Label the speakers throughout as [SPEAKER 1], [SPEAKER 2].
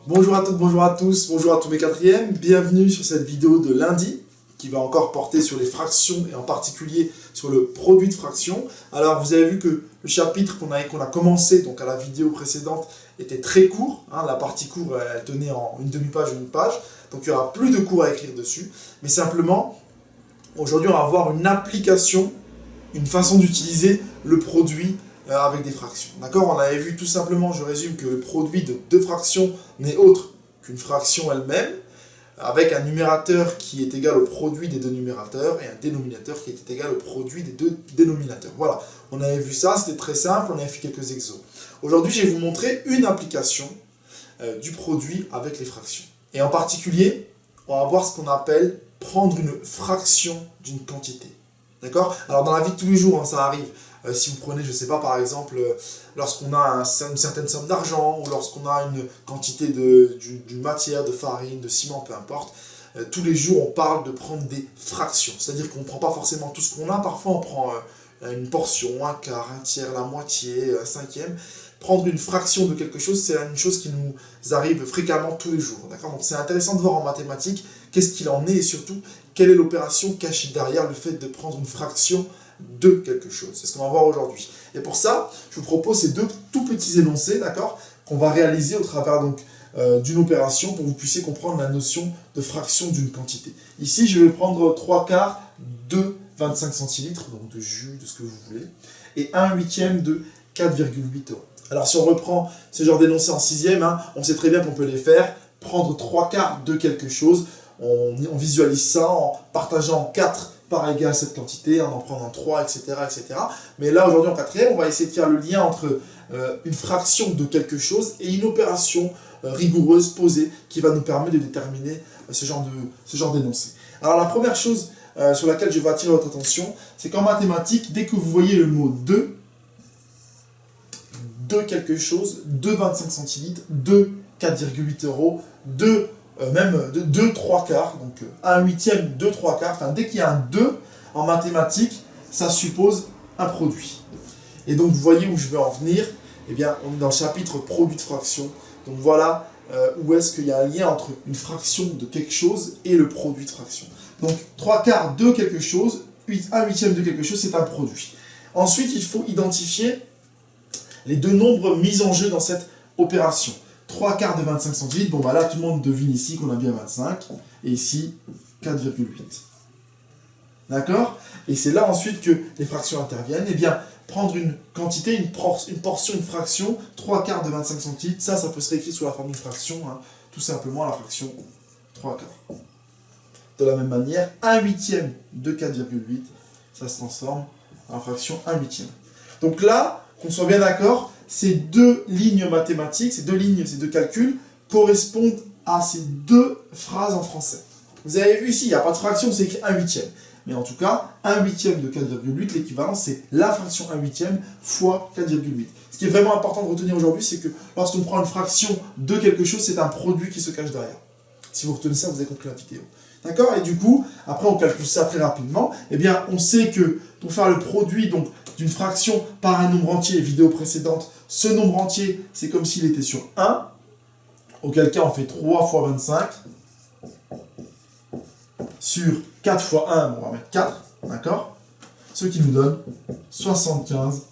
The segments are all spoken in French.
[SPEAKER 1] Bonjour à toutes, bonjour à tous, bonjour à tous mes quatrièmes, bienvenue sur cette vidéo de lundi qui va encore porter sur les fractions et en particulier sur le produit de fraction. Alors vous avez vu que le chapitre qu'on a commencé donc à la vidéo précédente était très court, la partie courte elle tenait en une demi-page ou une page, donc il n'y aura plus de cours à écrire dessus, mais simplement aujourd'hui on va voir une application, une façon d'utiliser le produit avec des fractions. D'accord? On avait vu tout simplement, je résume, que le produit de deux fractions n'est autre qu'une fraction elle-même, avec un numérateur qui est égal au produit des deux numérateurs et un dénominateur qui est égal au produit des deux dénominateurs. Voilà, on avait vu ça, c'était très simple, on avait fait quelques exos. Aujourd'hui, je vais vous montrer une application du produit avec les fractions. Et en particulier, on va voir ce qu'on appelle prendre une fraction d'une quantité. D'accord? Alors dans la vie de tous les jours, ça arrive. Si vous prenez, je ne sais pas, par exemple, lorsqu'on a une certaine somme d'argent ou lorsqu'on a une quantité d'une matière, de farine, de ciment, peu importe, tous les jours on parle de prendre des fractions. C'est-à-dire qu'on ne prend pas forcément tout ce qu'on a, parfois on prend une portion, un quart, un tiers, la moitié, un cinquième. Prendre une fraction de quelque chose, c'est une chose qui nous arrive fréquemment tous les jours. D'accord? Donc c'est intéressant de voir en mathématiques qu'est-ce qu'il en est et surtout quelle est l'opération cachée derrière le fait de prendre une fraction de quelque chose. C'est ce qu'on va voir aujourd'hui. Et pour ça, je vous propose ces deux tout petits énoncés, d'accord, qu'on va réaliser au travers donc d'une opération pour que vous puissiez comprendre la notion de fraction d'une quantité. Ici, je vais prendre 3/4 de 25 centilitres, donc de jus, de ce que vous voulez, et 1/8 de 4,8 euros. Alors si on reprend ce genre d'énoncé en sixième, on sait très bien qu'on peut les faire, prendre 3/4 de quelque chose, on visualise ça en partageant 4 par égal à cette quantité, en prenant 3, etc., etc. Mais là, aujourd'hui, en quatrième, on va essayer de faire le lien entre une fraction de quelque chose et une opération rigoureuse, posée, qui va nous permettre de déterminer ce genre d'énoncé. Alors, la première chose sur laquelle je vais attirer votre attention, c'est qu'en mathématiques, dès que vous voyez le mot de quelque chose, de 25 centilitres, de 4,8 euros, même de 2 3/4, donc 1/8, 2 3/4, enfin dès qu'il y a un 2 en mathématiques, ça suppose un produit. Et donc vous voyez où je veux en venir, eh bien on est dans le chapitre produit de fraction, donc voilà où est-ce qu'il y a un lien entre une fraction de quelque chose et le produit de fraction. Donc 3/4 de quelque chose, 1/8 de quelque chose, c'est un produit. Ensuite il faut identifier les deux nombres mis en jeu dans cette opération. 3/4 de 25 centilitres, bon bah là tout le monde devine ici qu'on a bien 25, et ici 4,8. D'accord? Et c'est là ensuite que les fractions interviennent. Eh bien, prendre une quantité, une portion, une fraction, 3/4 de 25 centilitres, ça peut se réécrire sous la forme d'une fraction, tout simplement la fraction 3/4. De la même manière, 1/8 de 4,8, ça se transforme en fraction 1/8. Donc là, qu'on soit bien d'accord, ces deux lignes mathématiques, ces deux calculs, correspondent à ces deux phrases en français. Vous avez vu ici, il n'y a pas de fraction, c'est écrit 1/8. Mais en tout cas, 1/8 de 4,8, l'équivalent, c'est la fraction 1/8 fois 4,8. Ce qui est vraiment important de retenir aujourd'hui, c'est que lorsqu'on prend une fraction de quelque chose, c'est un produit qui se cache derrière. Si vous retenez ça, vous avez compris la vidéo. D'accord? Et du coup, après on calcule ça très rapidement. Eh bien, on sait que pour faire le produit donc d'une fraction par un nombre entier, vidéo précédente, ce nombre entier, c'est comme s'il était sur 1, auquel cas on fait 3 fois 25, sur 4 fois 1, on va mettre 4, d'accord? Ce qui nous donne 75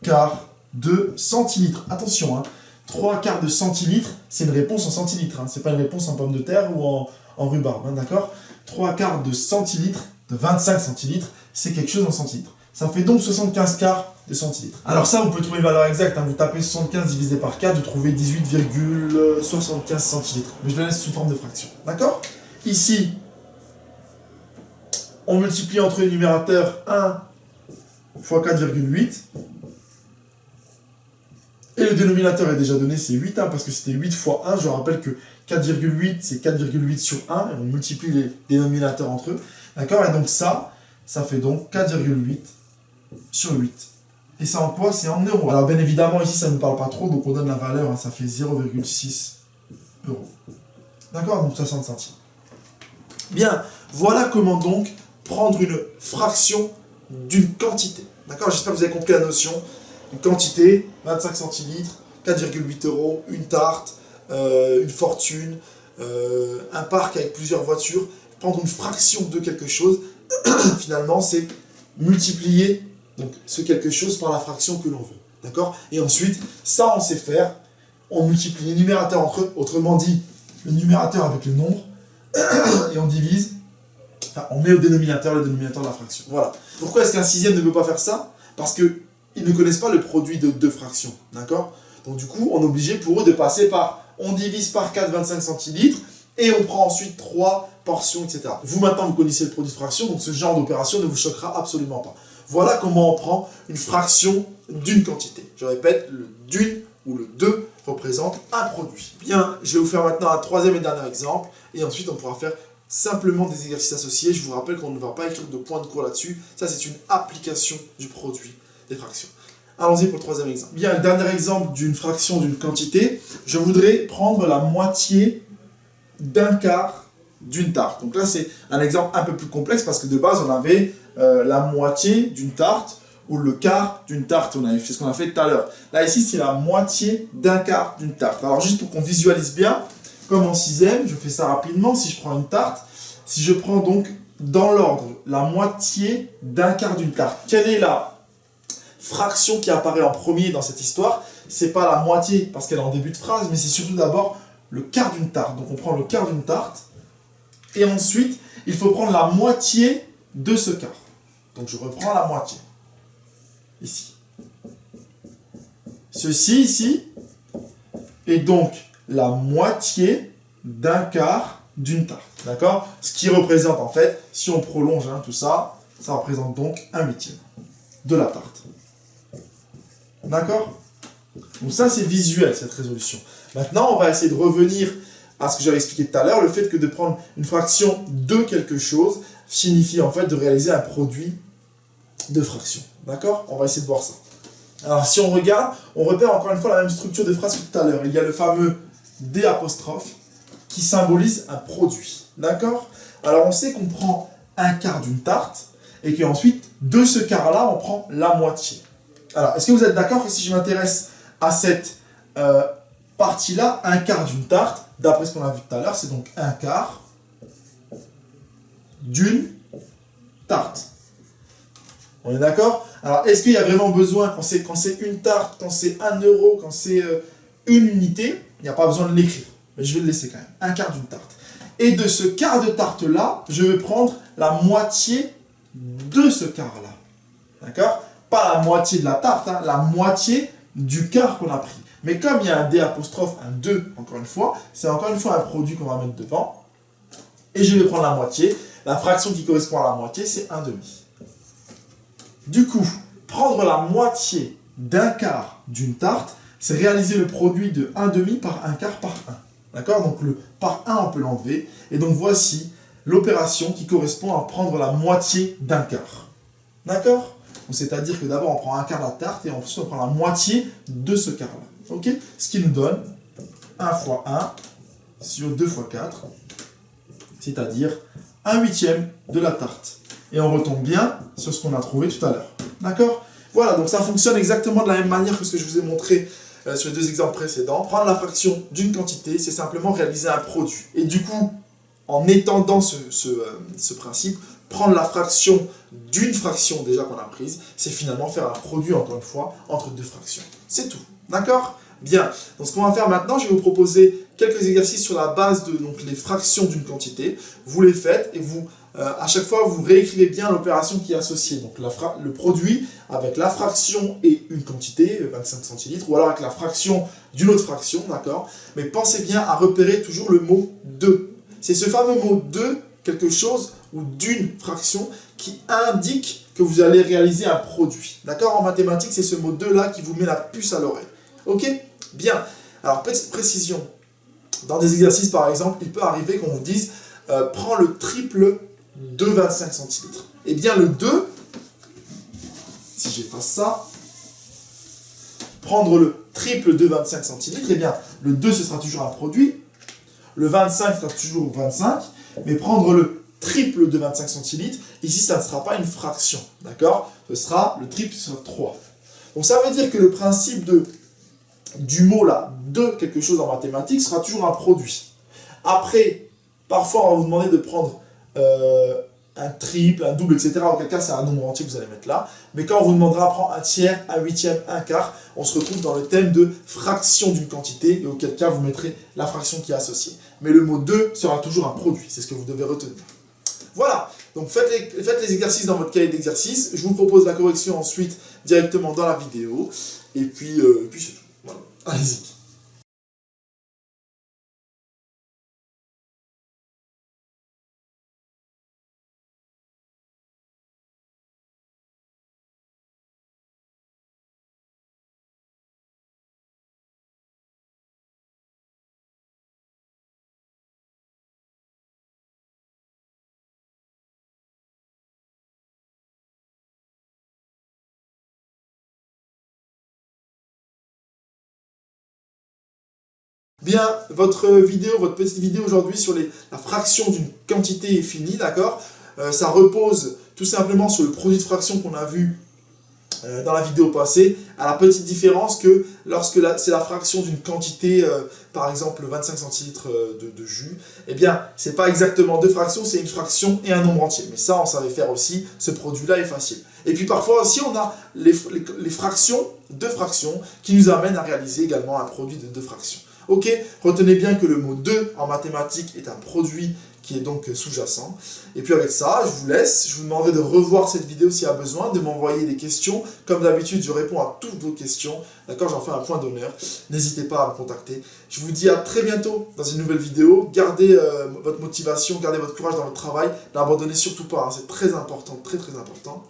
[SPEAKER 1] quarts de centilitres. Attention, 3 quarts de centilitres, c'est une réponse en centilitres, c'est pas une réponse en pommes de terre ou en rhubarbe, d'accord? 3 quarts de centilitres, de 25 centilitres, c'est quelque chose en centilitres. Ça fait donc 75 quarts de centilitres. Alors ça, vous pouvez trouver une valeur exacte. Vous tapez 75 divisé par 4, vous trouvez 18,75 centilitres. Mais je le laisse sous forme de fraction. D'accord? Ici, on multiplie entre les numérateurs 1 fois 4,8. Et le dénominateur est déjà donné, c'est 8, parce que c'était 8 fois 1. Je rappelle que 4,8, c'est 4,8 sur 1. Et on multiplie les dénominateurs entre eux. D'accord? Et donc ça fait donc 4,8 sur 8. Et ça en quoi? C'est en euros. Alors bien évidemment, ici, ça ne nous parle pas trop, donc on donne la valeur, ça fait 0,6 euros. D'accord? Donc 60 centimes. Bien, voilà comment donc prendre une fraction d'une quantité. D'accord? J'espère que vous avez compris la notion. Une quantité, 25 centilitres, 4,8 euros, une tarte, une fortune, un parc avec plusieurs voitures, prendre une fraction de quelque chose, finalement, c'est multiplier donc, ce quelque chose par la fraction que l'on veut. D'accord? Et ensuite, ça, on sait faire. On multiplie les numérateurs entre eux, autrement dit, le numérateur avec le nombre, et on divise, enfin, on met au dénominateur le dénominateur de la fraction. Voilà. Pourquoi est-ce qu'un sixième ne peut pas faire ça? Parce qu'ils ne connaissent pas le produit de deux fractions. D'accord? Donc du coup, on est obligé pour eux de passer par, on divise par 4, 25 centilitres, et on prend ensuite 3 portions, etc. Vous, maintenant, vous connaissez le produit de fraction, donc ce genre d'opération ne vous choquera absolument pas. Voilà comment on prend une fraction d'une quantité. Je répète, le d'une ou le 2 représente un produit. Bien, je vais vous faire maintenant un troisième et dernier exemple, et ensuite on pourra faire simplement des exercices associés. Je vous rappelle qu'on ne va pas écrire de point de cours là-dessus. Ça, c'est une application du produit des fractions. Allons-y pour le troisième exemple. Bien, le dernier exemple d'une fraction d'une quantité, je voudrais prendre la moitié d'un quart d'une tarte. Donc là, c'est un exemple un peu plus complexe parce que de base, on avait la moitié d'une tarte ou le quart d'une tarte. C'est ce qu'on a fait tout à l'heure. Là, ici, c'est la moitié d'un quart d'une tarte. Alors, juste pour qu'on visualise bien, comme en sixième, je fais ça rapidement. Si je prends une tarte, si je prends donc dans l'ordre la moitié d'un quart d'une tarte, quelle est la fraction qui apparaît en premier dans cette histoire? C'est pas la moitié parce qu'elle est en début de phrase, mais c'est surtout d'abord le quart d'une tarte. Donc on prend le quart d'une tarte, et ensuite, il faut prendre la moitié de ce quart. Donc je reprends la moitié, ici. Ceci, ici, est donc la moitié d'un quart d'une tarte. D'accord? Ce qui représente, en fait, si on prolonge tout ça, ça représente donc un huitième de la tarte. D'accord? Donc ça, c'est visuel, cette résolution. Maintenant, on va essayer de revenir à ce que j'avais expliqué tout à l'heure, le fait que de prendre une fraction de quelque chose signifie en fait de réaliser un produit de fraction. D'accord? On va essayer de voir ça. Alors, si on regarde, on repère encore une fois la même structure de phrase que tout à l'heure. Il y a le fameux D' qui symbolise un produit. D'accord? Alors, on sait qu'on prend un quart d'une tarte et qu'ensuite, de ce quart-là, on prend la moitié. Alors, est-ce que vous êtes d'accord que si je m'intéresse à cette partie-là, un quart d'une tarte, d'après ce qu'on a vu tout à l'heure, c'est donc un quart d'une tarte. On est d'accord? Alors, est-ce qu'il y a vraiment besoin, quand c'est une tarte, quand c'est 1 euro, quand c'est une unité, il n'y a pas besoin de l'écrire. Mais je vais le laisser quand même. Un quart d'une tarte. Et de ce quart de tarte-là, je vais prendre la moitié de ce quart-là. D'accord? Pas la moitié de la tarte, la moitié du quart qu'on a pris. Mais comme il y a un D', un 2, encore une fois, c'est encore une fois un produit qu'on va mettre devant. Et je vais prendre la moitié. La fraction qui correspond à la moitié, c'est 1 demi. Du coup, prendre la moitié d'un quart d'une tarte, c'est réaliser le produit de 1 demi par 1 quart par 1. D'accord? Donc le par 1, on peut l'enlever. Et donc voici l'opération qui correspond à prendre la moitié d'un quart. D'accord? C'est-à-dire que d'abord on prend un quart de la tarte et ensuite on prend la moitié de ce quart-là. Ok? Ce qui nous donne 1 fois 1 sur 2 fois 4, c'est-à-dire 1 huitième de la tarte. Et on retombe bien sur ce qu'on a trouvé tout à l'heure. D'accord? Voilà, donc ça fonctionne exactement de la même manière que ce que je vous ai montré sur les deux exemples précédents. Prendre la fraction d'une quantité, c'est simplement réaliser un produit. Et du coup, en étendant ce principe, prendre la fraction d'une fraction déjà qu'on a prise, c'est finalement faire un produit, encore une fois, entre deux fractions. C'est tout. D'accord? Bien. Donc ce qu'on va faire maintenant, je vais vous proposer quelques exercices sur la base de les fractions d'une quantité. Vous les faites et vous, à chaque fois, vous réécrivez bien l'opération qui est associée. Donc le produit avec la fraction et une quantité, 25 centilitres, ou alors avec la fraction d'une autre fraction, d'accord? Mais pensez bien à repérer toujours le mot « de ». C'est ce fameux mot « de », quelque chose ou d'une fraction qui indique que vous allez réaliser un produit. D'accord? En mathématiques, c'est ce mot « de » là qui vous met la puce à l'oreille. Ok? Bien. Alors, petite précision. Dans des exercices, par exemple, il peut arriver qu'on vous dise prends le triple de 25 centilitres. Eh bien, le 2, si j'efface ça, prendre le triple de 25 centilitres, eh bien, le 2, ce sera toujours un produit. Le 25 sera toujours 25. Mais prendre le triple de 25 centilitres, ici, ça ne sera pas une fraction. D'accord? Ce sera le triple sur 3. Donc, ça veut dire que le principe de du mot là, de quelque chose en mathématiques, sera toujours un produit. Après, parfois, on va vous demander de prendre un triple, un double, etc. Auquel cas, c'est un nombre entier que vous allez mettre là. Mais quand on vous demandera de prendre un tiers, un huitième, un quart, on se retrouve dans le thème de fraction d'une quantité, et auquel cas, vous mettrez la fraction qui est associée. Mais le mot 2 sera toujours un produit, c'est ce que vous devez retenir. Voilà, donc faites les exercices dans votre cahier d'exercice. Je vous propose la correction ensuite directement dans la vidéo. Et puis c'est tout. Voilà. Allez-y. Bien, votre petite vidéo aujourd'hui sur la fraction d'une quantité est finie, d'accord. Ça repose tout simplement sur le produit de fraction qu'on a vu dans la vidéo passée, à la petite différence que lorsque c'est la fraction d'une quantité, par exemple 25 centilitres de jus, eh bien, c'est pas exactement deux fractions, c'est une fraction et un nombre entier. Mais ça, on savait faire aussi, ce produit-là est facile. Et puis parfois aussi, on a les fractions, deux fractions, qui nous amènent à réaliser également un produit de deux fractions. Ok, retenez bien que le mot 2 en mathématiques est un produit qui est donc sous-jacent. Et puis avec ça, je vous laisse. Je vous demanderai de revoir cette vidéo s'il y a besoin, de m'envoyer des questions. Comme d'habitude, je réponds à toutes vos questions. D'accord, j'en fais un point d'honneur. N'hésitez pas à me contacter. Je vous dis à très bientôt dans une nouvelle vidéo. Gardez votre motivation, gardez votre courage dans votre travail. N'abandonnez surtout pas, hein. C'est très important, très très important.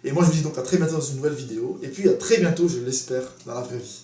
[SPEAKER 1] Et moi, je vous dis donc à très bientôt dans une nouvelle vidéo. Et puis à très bientôt, je l'espère, dans la vraie vie.